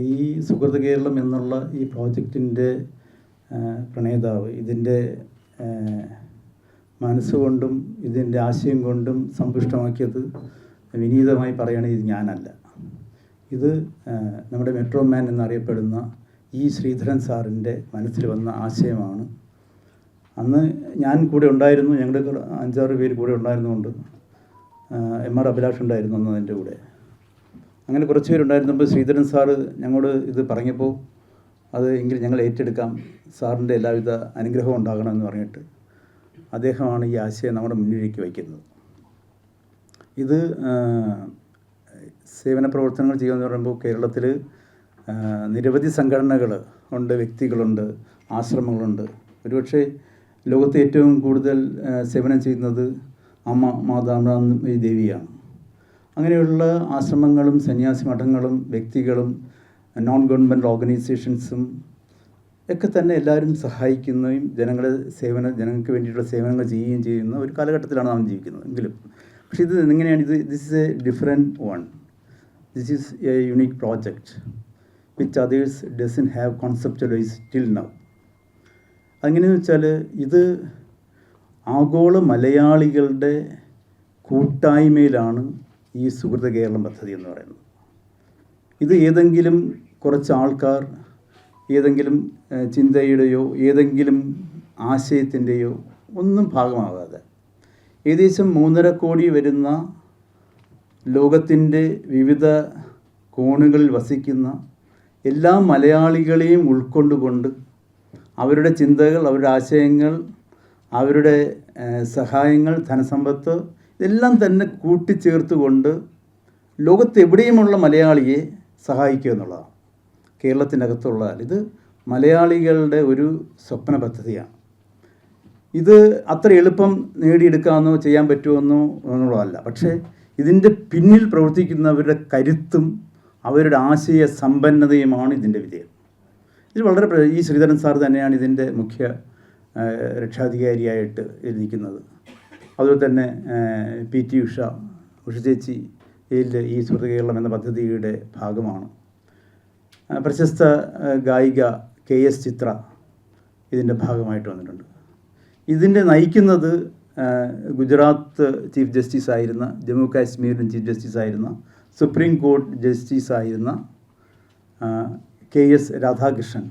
ഈ സുഹൃത് കേരളം എന്നുള്ള ഈ പ്രോജക്റ്റിൻ്റെ പ്രണേതാവ്, ഇതിൻ്റെ മനസ്സുകൊണ്ടും ഇതിൻ്റെ ആശയം കൊണ്ടും സമ്പുഷ്ടമാക്കിയത് വിനീതമായി പറയുകയാണെങ്കിൽ ഇത് ഞാനല്ല. ഇത് നമ്മുടെ മെട്രോ മാൻ എന്നറിയപ്പെടുന്ന ഈ ശ്രീധരൻ സാറിൻ്റെ മനസ്സിൽ വന്ന ആശയമാണ്. അന്ന് ഞാൻ കൂടെ ഉണ്ടായിരുന്നു, ഞങ്ങളുടെ 5-6 പേര് കൂടെ ഉണ്ടായിരുന്നുകൊണ്ട് MR അഭിലാഷ് ഉണ്ടായിരുന്നു അന്ന് എൻ്റെ കൂടെ. അങ്ങനെ കുറച്ച് പേരുണ്ടായിരുന്നപ്പോൾ ശ്രീധരൻ സാറ് ഞങ്ങളോട് ഇത് പറഞ്ഞപ്പോൾ അത് എങ്കിൽ ഞങ്ങൾ ഏറ്റെടുക്കാം, സാറിൻ്റെ എല്ലാവിധ അനുഗ്രഹവും ഉണ്ടാകണമെന്ന് പറഞ്ഞിട്ട് അദ്ദേഹമാണ് ഈ ആശയം നമ്മുടെ മുന്നിലേക്ക് വയ്ക്കുന്നത്. ഇത് സേവന പ്രവർത്തനങ്ങൾ ചെയ്യുമെന്ന് പറയുമ്പോൾ കേരളത്തിൽ നിരവധി സംഘടനകൾ ഉണ്ട്, വ്യക്തികളുണ്ട്, ആശ്രമങ്ങളുണ്ട്. ഒരുപക്ഷെ ലോകത്തെ ഏറ്റവും കൂടുതൽ സേവനം ചെയ്യുന്നത് അമ്മ മാതാമി ദേവിയാണ്. അങ്ങനെയുള്ള ആശ്രമങ്ങളും സന്യാസി മഠങ്ങളും വ്യക്തികളും നോൺ ഗവൺമെൻറ് ഓർഗനൈസേഷൻസും ഒക്കെ തന്നെ എല്ലാവരും സഹായിക്കുന്നതും ജനങ്ങൾക്ക് വേണ്ടിയിട്ടുള്ള സേവനങ്ങൾ ചെയ്യുകയും ചെയ്യുന്ന ഒരു കാലഘട്ടത്തിലാണ് നാം ജീവിക്കുന്നത്. എങ്കിലും പക്ഷേ ഇത് എങ്ങനെയാണ്, this is a different one. This is a unique project which others doesn't have conceptualise till now. അങ്ങനെയെന്ന് വെച്ചാൽ ഇത് ആഗോള മലയാളികളുടെ കൂട്ടായ്മയിലാണ് ഈ സുഹൃത് കേരളം പദ്ധതി എന്ന് പറയുന്നത്. ഇത് ഏതെങ്കിലും കുറച്ച് ആൾക്കാർ ഏതെങ്കിലും ചിന്തയുടെയോ ഏതെങ്കിലും ആശയത്തിൻ്റെയോ ഒന്നും ഭാഗമാകാതെ ഏകദേശം 3.5 കോടി വരുന്ന ലോകത്തിൻ്റെ വിവിധ കോണുകളിൽ വസിക്കുന്ന എല്ലാ മലയാളികളെയും ഉൾക്കൊണ്ടുകൊണ്ട് അവരുടെ ചിന്തകൾ, അവരുടെ ആശയങ്ങൾ, അവരുടെ സഹായങ്ങൾ, ധനസമ്പത്ത് ഇതെല്ലാം തന്നെ കൂട്ടിച്ചേർത്തുകൊണ്ട് ലോകത്തെവിടെയുമുള്ള മലയാളിയെ സഹായിക്കുക എന്നുള്ളതാണ് കേരളത്തിനകത്തുള്ള. ഇത് മലയാളികളുടെ ഒരു സ്വപ്ന പദ്ധതിയാണ്. ഇത് അത്ര എളുപ്പം നേടിയെടുക്കാമെന്നോ ചെയ്യാൻ പറ്റുമെന്നോ എന്നുള്ളതല്ല. പക്ഷേ ഇതിൻ്റെ പിന്നിൽ പ്രവർത്തിക്കുന്നവരുടെ കരുത്തും അവരുടെ ആശയ സമ്പന്നതയുമാണ് ഇതിൻ്റെ വിജയം. ഇത് വളരെ ഈ ശ്രീധരൻ സാർ തന്നെയാണ് ഇതിൻ്റെ മുഖ്യ രക്ഷാധികാരിയായിട്ട് ഇരിക്കുന്നത്. അതുപോലെ തന്നെ PT ഉഷ ചേച്ചി ഈ സുഹൃത് കേരളം എന്ന പദ്ധതിയുടെ ഭാഗമാണ്. പ്രശസ്ത ഗായിക KS ചിത്ര ഇതിൻ്റെ ഭാഗമായിട്ട് വന്നിട്ടുണ്ട്. ഇതിൻ്റെ നയിക്കുന്നത് ഗുജറാത്ത് ചീഫ് ജസ്റ്റിസ് ആയിരുന്ന, ജമ്മു കാശ്മീരിലും ചീഫ് ജസ്റ്റിസ് ആയിരുന്ന, സുപ്രീം കോടതി ജസ്റ്റിസ് ആയിരുന്ന KS രാധാകൃഷ്ണൻ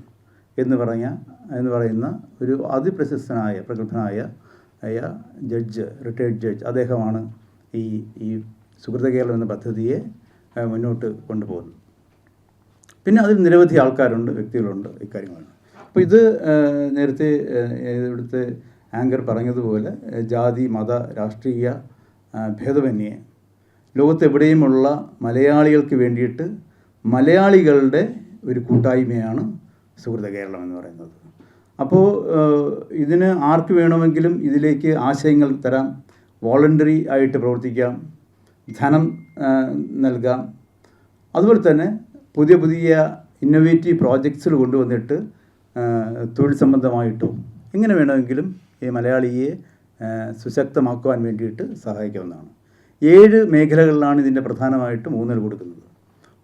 എന്ന് പറയുന്ന ഒരു അതിപ്രശസ്തനായ പ്രഗത്ഭനായ ജഡ്ജ്, റിട്ടയർഡ് ജഡ്ജ്. അദ്ദേഹമാണ് ഈ സുഹൃത് കേരളം എന്ന പദ്ധതിയെ മുന്നോട്ട് കൊണ്ടുപോകുന്നത്. പിന്നെ അതിൽ നിരവധി ആൾക്കാരുണ്ട്, വ്യക്തികളുണ്ട്, ഇക്കാര്യങ്ങളാണ്. അപ്പോൾ ഇത് നേരത്തെ ഇവിടുത്തെ ആങ്കർ പറഞ്ഞതുപോലെ ജാതി മത രാഷ്ട്രീയ ഭേദമന്യേ ലോകത്തെവിടെയുമുള്ള മലയാളികൾക്ക് വേണ്ടിയിട്ട് മലയാളികളുടെ ഒരു കൂട്ടായ്മയാണ് സുഹൃത് കേരളം എന്ന് പറയുന്നത്. അപ്പോൾ ഇതിന് ആർക്ക് വേണമെങ്കിലും ഇതിലേക്ക് ആശയങ്ങൾ തരാം, വോളണ്ടറി ആയിട്ട് പ്രവർത്തിക്കാം, ധനം നൽകാം. അതുപോലെ തന്നെ പുതിയ ഇന്നൊവേറ്റീവ് പ്രോജക്ട്സുകൾ കൊണ്ടുവന്നിട്ട് തൊഴിൽ സംബന്ധമായിട്ടും എങ്ങനെ വേണമെങ്കിലും ഈ മലയാളിയെ സുശക്തമാക്കുവാൻ വേണ്ടിയിട്ട് സഹായിക്കാവുന്നതാണ്. 7 മേഖലകളിലാണ് ഇതിൻ്റെ പ്രധാനമായിട്ടും ഊന്നൽ കൊടുക്കുന്നത്.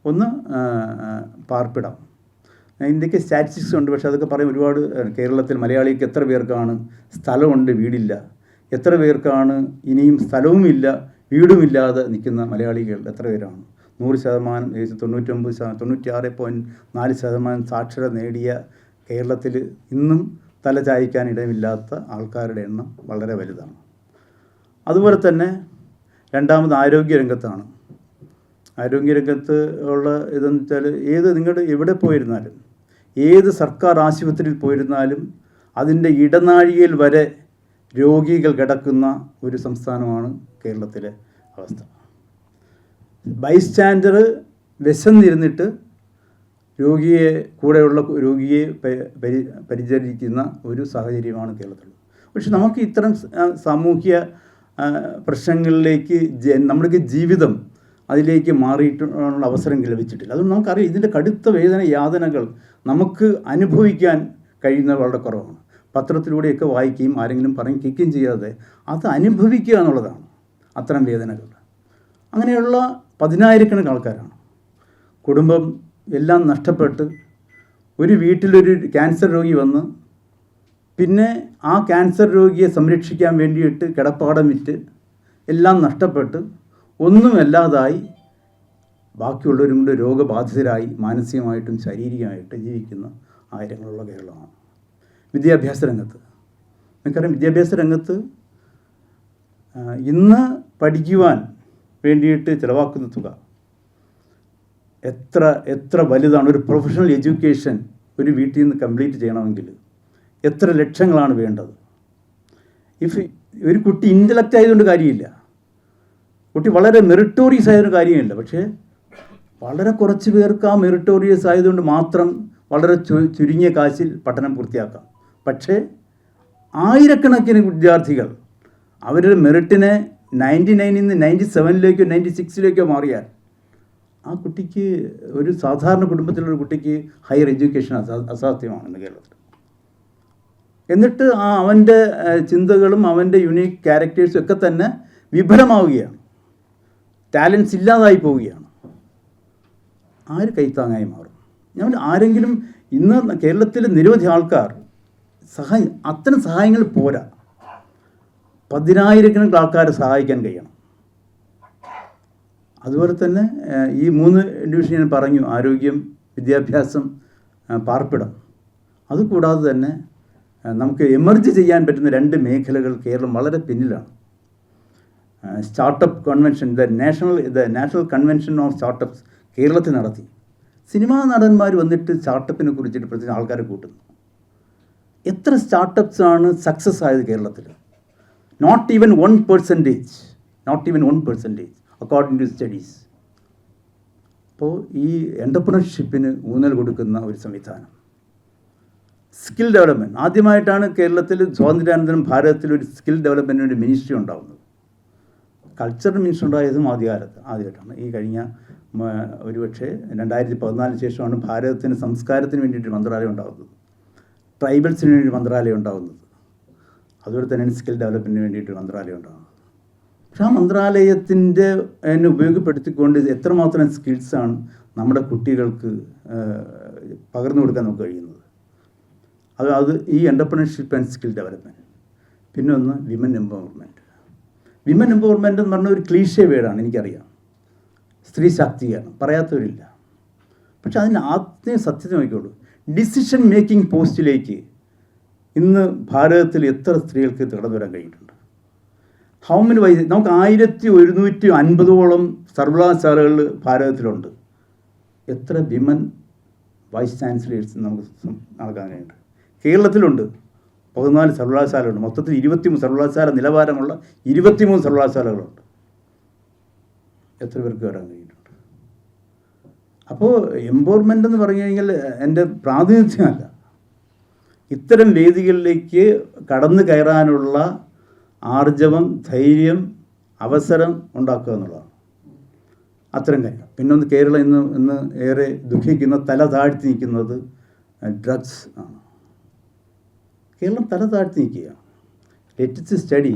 ഒന്ന് പാർപ്പിടം. ഇതിൻ്റെയൊക്കെ സ്റ്റാറ്റിസ്റ്റിക്സ് ഉണ്ട്, പക്ഷേ അതൊക്കെ പറയും ഒരുപാട്. കേരളത്തിൽ മലയാളിക്ക് എത്ര പേർക്കാണ് സ്ഥലമുണ്ട്, വീടില്ല, എത്ര പേർക്കാണ് ഇനിയും സ്ഥലവുമില്ല വീടുമില്ലാതെ നിൽക്കുന്ന മലയാളികൾ എത്ര പേരാണ്? 100%, 96.4% സാക്ഷരത നേടിയ കേരളത്തിൽ ഇന്നും തല ചായ്ക്കാൻ ഇടമില്ലാത്ത ആൾക്കാരുടെ എണ്ണം വളരെ വലുതാണ്. അതുപോലെ തന്നെ രണ്ടാമത് ആരോഗ്യരംഗത്താണ്. ആരോഗ്യരംഗത്ത് ഉള്ള ഇതെന്ന് വെച്ചാൽ നിങ്ങൾ എവിടെ പോയിരുന്നാലും, ഏത് സർക്കാർ ആശുപത്രിയിൽ പോയിരുന്നാലും അതിൻ്റെ ഇടനാഴികയിൽ വരെ രോഗികൾ കിടക്കുന്ന ഒരു സംസ്ഥാനമാണ് കേരളത്തിലെ അവസ്ഥ. ബൈസ്റ്റാൻഡർ വിശന്നിരുന്നിട്ട് കൂടെയുള്ള രോഗിയെ പരിചരിക്കുന്ന ഒരു സാഹചര്യമാണ് കേരളത്തിലുള്ളത്. പക്ഷെ നമുക്ക് ഇത്തരം സാമൂഹ്യ പ്രശ്നങ്ങളിലേക്ക് നമ്മുടെ ജീവിതം അതിലേക്ക് മാറിയിട്ടുള്ള അവസരം ലഭിച്ചിട്ടില്ല. അതുകൊണ്ട് നമുക്കറിയാം ഇതിൻ്റെ കടുത്ത യാതനകൾ നമുക്ക് അനുഭവിക്കാൻ കഴിയുന്നത് വളരെ കുറവാണ്. പത്രത്തിലൂടെയൊക്കെ വായിക്കുകയും ആരെങ്കിലും പറഞ്ഞ് കേൾക്കുകയും ചെയ്യാതെ അത് അനുഭവിക്കുക എന്നുള്ളതാണ് അത്തരം വേദനകൾ. അങ്ങനെയുള്ള 10,000-കണക്കിന് ആൾക്കാരാണ്. കുടുംബം എല്ലാം നഷ്ടപ്പെട്ട് ഒരു വീട്ടിലൊരു ക്യാൻസർ രോഗി വന്ന് പിന്നെ ആ ക്യാൻസർ രോഗിയെ സംരക്ഷിക്കാൻ വേണ്ടിയിട്ട് കിടപ്പാടം വിറ്റ് എല്ലാം നഷ്ടപ്പെട്ട് ഒന്നുമല്ലാതായി ബാക്കിയുള്ളവരും കൂടെ രോഗബാധിതരായി മാനസികമായിട്ടും ശാരീരികമായിട്ടും ജീവിക്കുന്ന ആയിരങ്ങളുള്ള കേരളമാണ്. വിദ്യാഭ്യാസ രംഗത്ത് നമുക്കറിയാം, വിദ്യാഭ്യാസ രംഗത്ത് ഇന്ന് പഠിക്കുവാൻ വേണ്ടിയിട്ട് ചിലവാക്കുന്ന തുക എത്ര വലുതാണ്. ഒരു പ്രൊഫഷണൽ എഡ്യൂക്കേഷൻ ഒരു വീട്ടിൽ നിന്ന് കംപ്ലീറ്റ് ചെയ്യണമെങ്കിൽ എത്ര ലക്ഷങ്ങളാണ് വേണ്ടത്. ഒരു കുട്ടി ഇൻ്റലക്റ്റ് ആയതുകൊണ്ട് കാര്യമില്ല, കുട്ടി വളരെ മെറിറ്റോറിയസ് ആയതൊരു കാര്യമില്ല. പക്ഷേ വളരെ കുറച്ച് പേർക്ക് ആ മെറിറ്റോറിയസ് ആയതുകൊണ്ട് മാത്രം വളരെ ചുരുങ്ങിയ കാശിൽ പഠനം പൂർത്തിയാക്കാം. പക്ഷേ ആയിരക്കണക്കിന് വിദ്യാർത്ഥികൾ അവരുടെ മെറിറ്റിനെ 99 നിന്ന് 97 96 മാറിയാൽ ആ കുട്ടിക്ക്, ഒരു സാധാരണ കുടുംബത്തിലുള്ള കുട്ടിക്ക് ഹയർ എഡ്യൂക്കേഷൻ അസാധ്യമാണ് ഇന്ന് കേരളത്തിൽ. എന്നിട്ട് അവൻ്റെ ചിന്തകളും അവൻ്റെ യുണീക്ക് ക്യാരക്ടേഴ്സും ഒക്കെ തന്നെ വിഫലമാവുകയാണ്, ടാലൻസ് ഇല്ലാതായി പോവുകയാണ്. ആര് കൈത്താങ്ങായി മാറും? ഞാൻ ആരെങ്കിലും, ഇന്ന് കേരളത്തിൽ നിരവധി ആൾക്കാർ അത്തരം സഹായങ്ങൾ പോരാ, 10,000-കണക്കിന് ആൾക്കാരെ സഹായിക്കാൻ കഴിയണം. അതുപോലെ തന്നെ ഈ 3 ഡിവിഷൻ ഞാൻ പറഞ്ഞു, ആരോഗ്യം, വിദ്യാഭ്യാസം, പാർപ്പിടം. അതുകൂടാതെ തന്നെ നമുക്ക് എമർജ് ചെയ്യാൻ പറ്റുന്ന 2 മേഖലകൾ കേരളം വളരെ പിന്നിലാണ്. Startup convention, the national convention of startups കേരളത്തിൽ നടത്തി. സിനിമാ നടന്മാർ വന്നിട്ട് സ്റ്റാർട്ടപ്പിനെ കുറിച്ചിട്ട് പ്രത്യേകിച്ച് ആൾക്കാരെ കൂട്ടുന്നു. എത്ര സ്റ്റാർട്ടപ്സാണ് സക്സസ് ആയത് കേരളത്തിൽ? Not even 1% according to studies. അപ്പോൾ ഈ എൻ്റർപ്രണർഷിപ്പിന് ഊന്നൽ കൊടുക്കുന്ന ഒരു സംവിധാനം, സ്കിൽ ഡെവലപ്മെൻറ്റ്. ആദ്യമായിട്ടാണ് കേരളത്തിൽ സ്വാതന്ത്ര്യാനന്തരം ഭാരതത്തിൽ ഒരു സ്കിൽ ഡെവലപ്മെൻറ്റിന് ഒരു മിനിസ്ട്രി ഉണ്ടാകുന്നത്. കൾച്ചറൽ മിനിസ്റ്റർ ഉണ്ടായതും ആദ്യമായിട്ടാണ്. ഈ കഴിഞ്ഞ ഒരുപക്ഷെ 2014 ശേഷമാണ് ഭാരതത്തിന് സംസ്കാരത്തിന് വേണ്ടിയിട്ട് മന്ത്രാലയം ഉണ്ടാകുന്നത്, ട്രൈബൽസിന് വേണ്ടി മന്ത്രാലയം ഉണ്ടാകുന്നത്. അതുപോലെ തന്നെയാണ് സ്കിൽ ഡെവലപ്മെൻറ്റിന് വേണ്ടിയിട്ട് മന്ത്രാലയം ഉണ്ടാകുന്നത്. പക്ഷേ ആ മന്ത്രാലയത്തിൻ്റെ എന്നെ ഉപയോഗപ്പെടുത്തിക്കൊണ്ട് എത്രമാത്രം സ്കിൽസാണ് നമ്മുടെ കുട്ടികൾക്ക് പകർന്നു കൊടുക്കാൻ നമുക്ക് കഴിയുന്നത്. അത് ഈ എൻ്റർപ്രണർഷിപ്പ് ആൻഡ് സ്കിൽ ഡെവലപ്മെൻറ്റ്. പിന്നെ ഒന്ന് വിമൻ എംപവർമെൻറ്റ്. വിമൻ എംപവർമെൻറ്റ് എന്ന് പറഞ്ഞ ഒരു ക്ലീഷേ വേർഡാണ്, എനിക്കറിയാം. സ്ത്രീ ശാക്തീകരണം പറയാത്തവരില്ല. പക്ഷെ അതിന് ആദ്യം സത്യത നോക്കിയുള്ളൂ. ഡിസിഷൻ മേക്കിംഗ് പോസ്റ്റിലേക്ക് ഇന്ന് ഭാരതത്തിൽ എത്ര സ്ത്രീകൾക്ക് കടന്നു വരാൻ കഴിഞ്ഞിട്ടുണ്ട്? ഹൗ മെനി നമുക്ക് 1150ഓളം സർവകലാശാലകൾ ഭാരതത്തിലുണ്ട്. എത്ര വിമൻ വൈസ് ചാൻസലേഴ്സ് നമുക്ക് നടക്കാൻ കഴിഞ്ഞിട്ടുണ്ട്? കേരളത്തിലുണ്ട് 14 സർവകലാശാലകളുണ്ട്. മൊത്തത്തിൽ 23 സർവകലാശാല നിലവാരമുള്ള 23 സർവകലാശാലകളുണ്ട്. എത്ര പേർക്ക് വരാൻ കഴിഞ്ഞിട്ടുണ്ട്? അപ്പോൾ എംപവർമെൻ്റ് എന്ന് പറഞ്ഞു കഴിഞ്ഞാൽ എൻ്റെ പ്രാതിനിധ്യമല്ല, ഇത്തരം വേദികളിലേക്ക് കടന്നു കയറാനുള്ള ആർജവം, ധൈര്യം, അവസരം ഉണ്ടാക്കുക എന്നുള്ളതാണ് അത്തരം കാര്യം. പിന്നൊന്ന്, കേരളം ഇന്ന് ഏറെ ദുഃഖിക്കുന്ന, തല താഴ്ത്തി നിൽക്കുന്നത് ഡ്രഗ്സ് ആണ്. കേരളം തല താഴ്ത്തി നിൽക്കുക. Latest study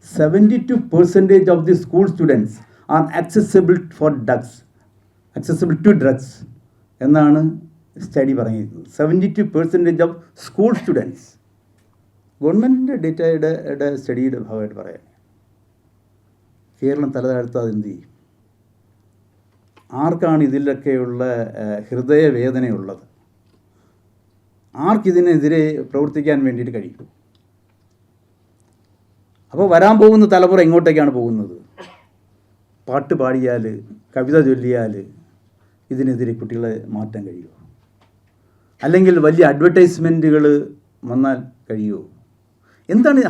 72% of the school students are accessible to drugs എന്നാണ് സ്റ്റഡി പറഞ്ഞിരിക്കുന്നത്. 72% ഓഫ് സ്കൂൾ സ്റ്റുഡൻസ്. ഗവൺമെൻറ്റിൻ്റെ ഡേറ്റയുടെ സ്റ്റഡിയുടെ ഭാഗമായിട്ട് പറയാം. കേരളം തല താഴ്ത്താതെ എന്ത് ചെയ്യും? ആർക്കാണ് ഇതിലൊക്കെയുള്ള ഹൃദയവേദനയുള്ളത്? ആർക്കിതിനെതിരെ പ്രവർത്തിക്കാൻ വേണ്ടിയിട്ട് കഴിയും? അപ്പോൾ വരാൻ പോകുന്ന തലമുറ എങ്ങോട്ടേക്കാണ് പോകുന്നത്? പാട്ട് പാടിയാൽ, കവിത ചൊല്ലിയാൽ ഇതിനെതിരെ കുട്ടികളെ മാറ്റാൻ കഴിയുമോ? അല്ലെങ്കിൽ വലിയ അഡ്വർടൈസ്മെൻറ്റുകൾ വന്നാൽ കഴിയുമോ? എന്താണ്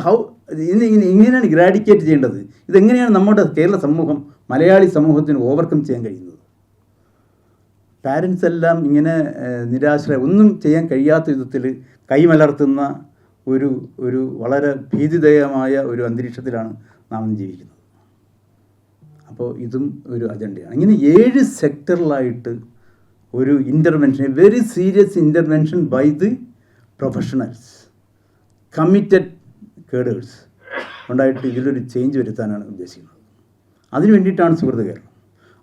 ഇങ്ങനെയാണ് ഗ്രാഡിക്കേറ്റ് ചെയ്യേണ്ടത്? ഇതെങ്ങനെയാണ് നമ്മുടെ കേരള സമൂഹം, മലയാളി സമൂഹത്തിന് ഓവർകം ചെയ്യാൻ കഴിയുന്നത്? പാരൻസ് എല്ലാം ഇങ്ങനെ നിരാശ്രയ, ഒന്നും ചെയ്യാൻ കഴിയാത്ത വിധത്തിൽ കൈമലർത്തുന്ന ഒരു വളരെ ഭീതിദയമായ ഒരു അന്തരീക്ഷത്തിലാണ് നാം ജീവിക്കുന്നത്. അപ്പോൾ ഇതും ഒരു അജണ്ടയാണ്. ഇങ്ങനെ 7 സെക്ടറിലായിട്ട് ഒരു intervention, very serious intervention by the professionals, committed cadres ഉണ്ടായിട്ട് ഇതിലൊരു ചേഞ്ച് വരുത്താനാണ് ഉദ്ദേശിക്കുന്നത്. അതിന് വേണ്ടിയിട്ടാണ് സുഹൃത്ത് കേരളം.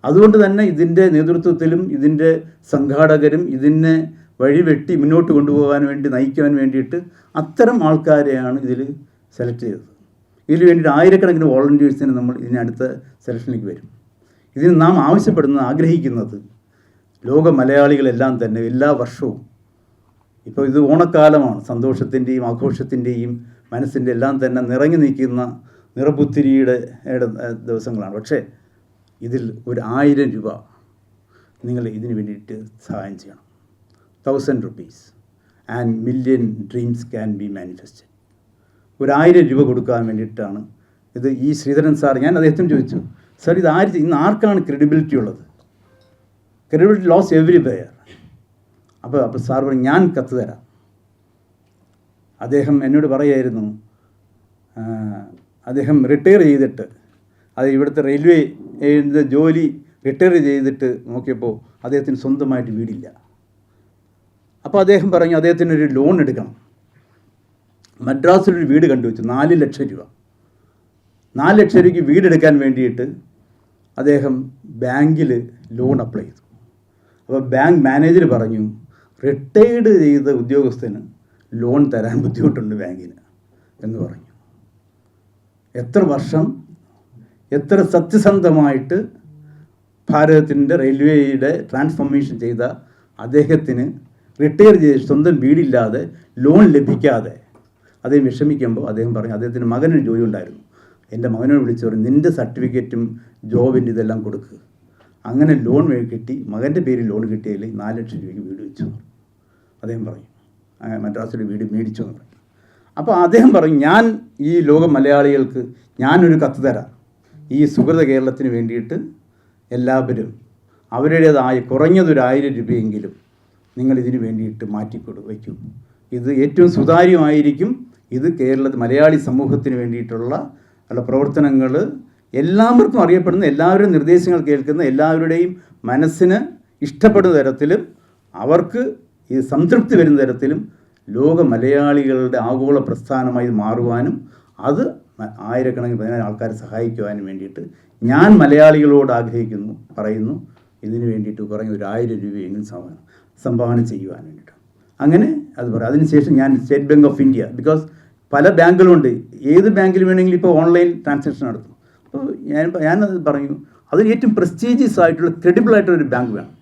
അതുകൊണ്ട് തന്നെ ഇതിൻ്റെ നേതൃത്വത്തിലും ഇതിൻ്റെ സംഘാടകരും ഇതിനെ വഴിവെട്ടി മുന്നോട്ട് കൊണ്ടുപോകാൻ വേണ്ടി നയിക്കാൻ വേണ്ടിയിട്ട് അത്തരം ആൾക്കാരെയാണ് ഇതിൽ സെലക്ട് ചെയ്തത്. ഇതിന് വേണ്ടിയിട്ട് ആയിരക്കണക്കിന് വോളണ്ടിയേഴ്സിന് നമ്മൾ ഇതിനടുത്ത സെലക്ഷനിലേക്ക് വരും. ഇതിന് നാം ആവശ്യപ്പെടുന്നത്, ആഗ്രഹിക്കുന്നത് ലോക മലയാളികളെല്ലാം തന്നെ എല്ലാ വർഷവും, ഇപ്പോൾ ഇത് ഓണക്കാലമാണ്, സന്തോഷത്തിൻ്റെയും ആഘോഷത്തിൻ്റെയും മനസ്സിൻ്റെ എല്ലാം തന്നെ നിറഞ്ഞു നിൽക്കുന്ന നിറപുത്തിരിയുടെ ദിവസങ്ങളാണ്. പക്ഷേ ഇതിൽ ഒരു 1000 രൂപ നിങ്ങൾ ഇതിന് വേണ്ടിയിട്ട് സഹായം ചെയ്യണം. 1000 rupees and million dreams can be manifested. ഒരു 1000 രൂപ കൊടുക്കാൻ വേണ്ടിയിട്ടാണ് ഇത്. ഈ ശ്രീധരൻ സാർ, ഞാൻ അദ്ദേഹത്തിന് ചോദിച്ചു, സാർ ഇത് ഇന്ന് ആർക്കാണ് ക്രെഡിബിലിറ്റി ഉള്ളത്? Credibility loss everywhere. അപ്പോൾ സാർ പറഞ്ഞു, ഞാൻ കത്ത് തരാം. അദ്ദേഹം എന്നോട് പറയായിരുന്നു, അദ്ദേഹം റിട്ടയർ ചെയ്തിട്ട്, അത് ഇവിടുത്തെ റെയിൽവേ ജോലി റിട്ടയർ ചെയ്തിട്ട് നോക്കിയപ്പോൾ അദ്ദേഹത്തിന് സ്വന്തമായിട്ട് വീടില്ല. അപ്പോൾ അദ്ദേഹം പറഞ്ഞു അദ്ദേഹത്തിനൊരു ലോൺ എടുക്കണം. മദ്രാസിലൊരു വീട് കണ്ടുവച്ചു, 4 ലക്ഷം രൂപ. 4 ലക്ഷം രൂപയ്ക്ക് വീടെടുക്കാൻ വേണ്ടിയിട്ട് അദ്ദേഹം ബാങ്കിൽ ലോൺ അപ്ലൈ ചെയ്തു. അപ്പോൾ ബാങ്ക് മാനേജർ പറഞ്ഞു, റിട്ടയർഡ് ചെയ്ത ഉദ്യോഗസ്ഥന് ലോൺ തരാൻ ബുദ്ധിമുട്ടുണ്ട് ബാങ്കിന് എന്ന് പറഞ്ഞു. എത്ര വർഷം, എത്ര സത്യസന്ധമായിട്ട് ഭാരതത്തിൻ്റെ റെയിൽവേയുടെ ട്രാൻസ്ഫോർമേഷൻ ചെയ്ത അദ്ദേഹത്തിന് റിട്ടയർ ചെയ്ത് സ്വന്തം വീടില്ലാതെ ലോൺ ലഭിക്കാതെ അദ്ദേഹം വിഷമിക്കുമ്പോൾ അദ്ദേഹം പറഞ്ഞു, അദ്ദേഹത്തിന് മകനൊരു ജോലി ഉണ്ടായിരുന്നു. എൻ്റെ മകനോട് വിളിച്ചു പറഞ്ഞു, നിൻ്റെ സർട്ടിഫിക്കറ്റും ജോബിൻ്റെ ഇതെല്ലാം കൊടുക്കുക. അങ്ങനെ ലോൺ കിട്ടി, മകൻ്റെ പേരിൽ ലോൺ കിട്ടിയതിൽ 4 ലക്ഷം രൂപയ്ക്ക് വീട് വെച്ചു അദ്ദേഹം പറഞ്ഞു. മദ്രാസിൽ വീട് മേടിച്ചു എന്ന് പറഞ്ഞു. അപ്പോൾ അദ്ദേഹം പറഞ്ഞു, ഞാൻ ഈ ലോക മലയാളികൾക്ക് ഞാനൊരു കത്ത് തരാം. ഈ സുഹൃത കേരളത്തിന് വേണ്ടിയിട്ട് എല്ലാവരും അവരുടേതായ കുറഞ്ഞതൊരു 1000 രൂപയെങ്കിലും നിങ്ങളിതിന് വേണ്ടിയിട്ട് വയ്ക്കും. ഇത് ഏറ്റവും സുതാര്യമായിരിക്കും. ഇത് മലയാളി സമൂഹത്തിന് വേണ്ടിയിട്ടുള്ള പ്രവർത്തനങ്ങൾ എല്ലാവർക്കും അറിയപ്പെടുന്ന, എല്ലാവരുടെയും നിർദ്ദേശങ്ങൾ കേൾക്കുന്ന, എല്ലാവരുടെയും മനസ്സിന് ഇഷ്ടപ്പെടുന്ന തരത്തിലും അവർക്ക് ഇത് സംതൃപ്തി വരുന്ന തരത്തിലും ലോക മലയാളികളുടെ ആഗോള പ്രസ്ഥാനമായി മാറുവാനും അത് ആയിരക്കണക്കിന് 10,000 ആൾക്കാരെ സഹായിക്കുവാനും വേണ്ടിയിട്ട് ഞാൻ മലയാളികളോട് പറയുന്നു, ഇതിന് വേണ്ടിയിട്ട് കുറഞ്ഞ ഒരു 1000 രൂപയെങ്കിലും സംഭാവന ചെയ്യുവാൻ വേണ്ടിയിട്ട്. അങ്ങനെ അത് പറയാം. അതിനുശേഷം ഞാൻ state Bank of India, because പല ബാങ്കുകളുണ്ട്, ഏത് ബാങ്കിൽ വേണമെങ്കിലും ഇപ്പോൾ ഓൺലൈൻ ട്രാൻസാക്ഷൻ നടത്തും. അപ്പോൾ ഞാനത് പറഞ്ഞു, അതിൽ ഏറ്റവും പ്രസ്റ്റീജിയസ് ആയിട്ടുള്ള ക്രെഡിബിൾ ആയിട്ടുള്ളൊരു ബാങ്ക് വേണം.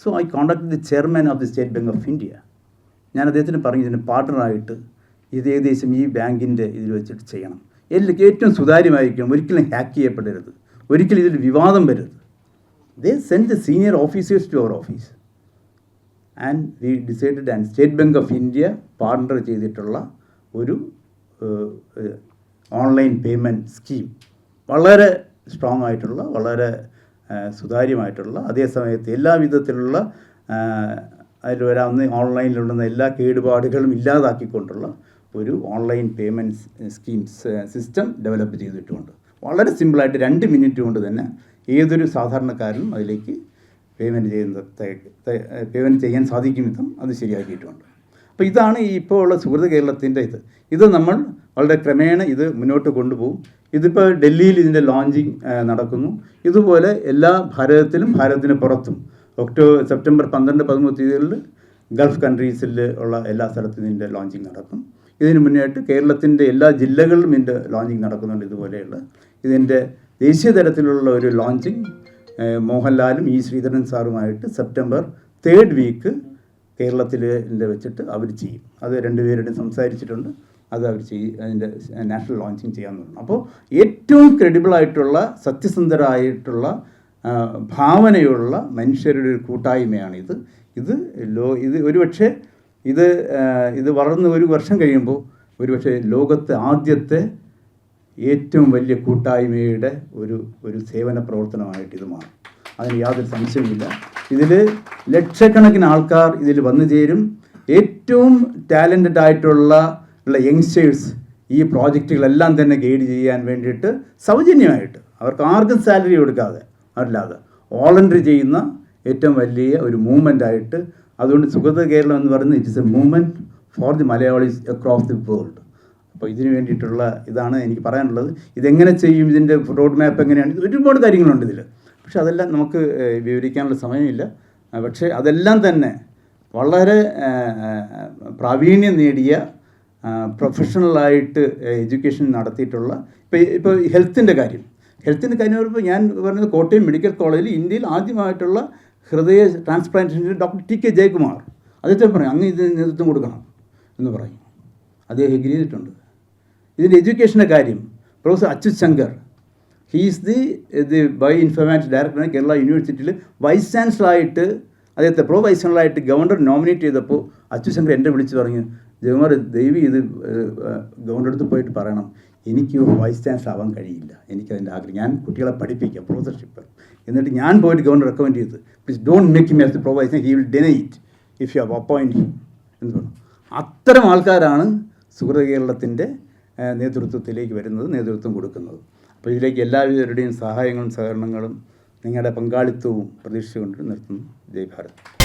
So eye contact the chairman of the state Bank of India. ഞാൻ അദ്ദേഹത്തിന് പറഞ്ഞു, ഇതിന് പാർട്ണറായിട്ട് ഇത് ഏകദേശം ഈ ബാങ്കിൻ്റെ ഇതിൽ വെച്ചിട്ട് ചെയ്യണം. ഏറ്റവും സുതാര്യമായിരിക്കണം, ഒരിക്കലും ഹാക്ക് ചെയ്യപ്പെടരുത്, ഒരിക്കലും ഇതിൽ വിവാദം വരരുത്. They send the senior officers to our office and we decided. And State Bank of India partner ചെയ്തിട്ടുള്ള ഒരു ഓൺലൈൻ പേയ്മെൻറ്റ് സ്കീം, വളരെ സ്ട്രോങ് ആയിട്ടുള്ള, വളരെ സുതാര്യമായിട്ടുള്ള, അതേസമയത്ത് എല്ലാ വിധത്തിലുള്ള അതിൽ വരാവുന്ന ഓൺലൈനിലുണ്ടെന്ന എല്ലാ കേടുപാടുകളും ഇല്ലാതാക്കിക്കൊണ്ടുള്ള ഒരു ഓൺലൈൻ പേയ്മെൻറ്റ് സിസ്റ്റം ഡെവലപ്പ് ചെയ്തിട്ടുമുണ്ട്. വളരെ സിമ്പിളായിട്ട് 2 മിനിറ്റ് കൊണ്ട് തന്നെ ഏതൊരു സാധാരണക്കാരനും അതിലേക്ക് പേയ്മെൻറ്റ് ചെയ്യാൻ സാധിക്കും വിധം അത് ശരിയാക്കിയിട്ടുമുണ്ട്. അപ്പോൾ ഇതാണ് ഈ ഇപ്പോൾ ഉള്ള സുഹൃത്ത് കേരളത്തിൻ്റെ ഇത് നമ്മൾ വളരെ ക്രമേണ ഇത് മുന്നോട്ട് കൊണ്ടുപോകും. ഇതിപ്പോൾ ഡൽഹിയിൽ ഇതിൻ്റെ ലോഞ്ചിങ് നടക്കുന്നു. ഇതുപോലെ എല്ലാ ഭാരതത്തിന് പുറത്തും സെപ്റ്റംബർ 12-13 തീയതികളിൽ ഗൾഫ് കൺട്രീസിൽ ഉള്ള എല്ലാ സ്ഥലത്തും ഇതിൻ്റെ ലോഞ്ചിങ് നടക്കും. ഇതിന് മുന്നേയായിട്ട് കേരളത്തിൻ്റെ എല്ലാ ജില്ലകളിലും ഇതിൻ്റെ ലോഞ്ചിങ് നടക്കുന്നുണ്ട്. ഇതുപോലെയുള്ള ഇതിൻ്റെ ദേശീയ തലത്തിലുള്ള ഒരു ലോഞ്ചിങ് മോഹൻലാലും ഈ ശ്രീധരൻ സാറുമായിട്ട് സെപ്റ്റംബർ 3rd വീക്ക് കേരളത്തിൽ വെച്ചിട്ട് അവർ ചെയ്യും. അത് 2 പേരുടെയും സംസാരിച്ചിട്ടുണ്ട്. അത് അവർ അതിൻ്റെ നാഷണൽ ലോഞ്ചിങ് ചെയ്യാൻ തുടങ്ങും. അപ്പോൾ ഏറ്റവും ക്രെഡിബിളായിട്ടുള്ള, സത്യസന്ധരായിട്ടുള്ള, ഭാവനയുള്ള മനുഷ്യരുടെ ഒരു കൂട്ടായ്മയാണിത്. ഇത് ഒരുപക്ഷെ ഇത് വളർന്ന് 1 വർഷം കഴിയുമ്പോൾ ഒരുപക്ഷെ ലോകത്തെ ആദ്യത്തെ ഏറ്റവും വലിയ കൂട്ടായ്മയുടെ ഒരു സേവന പ്രവർത്തനമായിട്ട് ഇത് മാറും. അതിന് യാതൊരു സംശയമില്ല. ഇതിൽ ലക്ഷക്കണക്കിന് ആൾക്കാർ ഇതിൽ വന്നു ചേരും. ഏറ്റവും ടാലൻറ്റഡ് ആയിട്ടുള്ള യങ്സ്റ്റേഴ്സ് ഈ പ്രോജക്റ്റുകളെല്ലാം തന്നെ ഗൈഡ് ചെയ്യാൻ വേണ്ടിയിട്ട് സൗജന്യമായിട്ട്, അവർക്ക് ആർക്കും സാലറി കൊടുക്കാതെ, അല്ലാതെ വോളണ്ടറി ചെയ്യുന്ന ഏറ്റവും വലിയ ഒരു മൂവ്മെൻ്റായിട്ട്. അതുകൊണ്ട് സുഗത കേരളം എന്ന് പറയുന്നത് it is a movement for the Malayalees across the world. അപ്പോൾ ഇതിന് വേണ്ടിയിട്ടുള്ള ഇതാണ് എനിക്ക് പറയാനുള്ളത്. ഇതെങ്ങനെ ചെയ്യും, ഇതിൻ്റെ റോഡ് മാപ്പ് എങ്ങനെയാണ്, ഒരുപാട് കാര്യങ്ങളുണ്ട് ഇതിൽ. പക്ഷെ അതെല്ലാം നമുക്ക് വിവരിക്കാനുള്ള സമയമില്ല. പക്ഷേ അതെല്ലാം തന്നെ വളരെ പ്രാവീണ്യം നേടിയ പ്രൊഫഷണലായിട്ട് എഡ്യൂക്കേഷൻ നടത്തിയിട്ടുള്ള ഇപ്പോൾ ഹെൽത്തിൻ്റെ കാര്യം വരുമ്പോൾ ഞാൻ പറഞ്ഞത് കോട്ടയം മെഡിക്കൽ കോളേജിൽ ഇന്ത്യയിൽ ആദ്യമായിട്ടുള്ള ഹൃദയ ട്രാൻസ്പ്ലാന്റേഷൻ ഡോക്ടർ ടി.കെ. ജയകുമാർ അദ്ദേഹത്തെ പറയും അങ്ങ് ഇതിന് നേതൃത്വം കൊടുക്കണം എന്ന് പറയും. അദ്ദേഹം എഗ്രി ചെയ്തിട്ടുണ്ട്. ഇതിൻ്റെ എഡ്യൂക്കേഷൻ്റെ കാര്യം professor Achyut Shankar, he is the bio informatics ഡയറക്ടറാണ് കേരള യൂണിവേഴ്സിറ്റിയിൽ വൈസ് ചാൻസലറായിട്ട് അദ്ദേഹത്തെ വൈസ് ചാൻസലറായിട്ട് ഗവർണർ നോമിനേറ്റ് ചെയ്തപ്പോൾ അച്യുത് ശങ്കർ എന്നെ വിളിച്ച് പറഞ്ഞു, ജയകുമാർ ദയവ് ഇത് ഗവർണർ അടുത്ത് പോയിട്ട് പറയണം, എനിക്ക് വൈസ് ചാൻസലർ ആവാൻ കഴിയില്ല, എനിക്കതിൻ്റെ ആഗ്രഹം, ഞാൻ കുട്ടികളെ പഠിപ്പിക്കാം പ്രൊഫസർഷിപ്പ്. എന്നിട്ട് ഞാൻ പോയിട്ട് ഗവർണർ റെക്കമെൻഡ് ചെയ്ത് please don't make him as the provisor, he will deny it if you have appoint him എന്ന് പറഞ്ഞു. അത്തരം ആൾക്കാരാണ് സുഹൃത കേരളത്തിൻ്റെ നേതൃത്വത്തിലേക്ക് വരുന്നത്, നേതൃത്വം കൊടുക്കുന്നത്. അപ്പോൾ ഇതിലേക്ക് എല്ലാവരുടെയും സഹായങ്ങളും സഹകരണങ്ങളും നിങ്ങളുടെ പങ്കാളിത്തവും പ്രതീക്ഷിച്ചുകൊണ്ട് നിർത്തുന്നു. ജയ് ഭാരത്.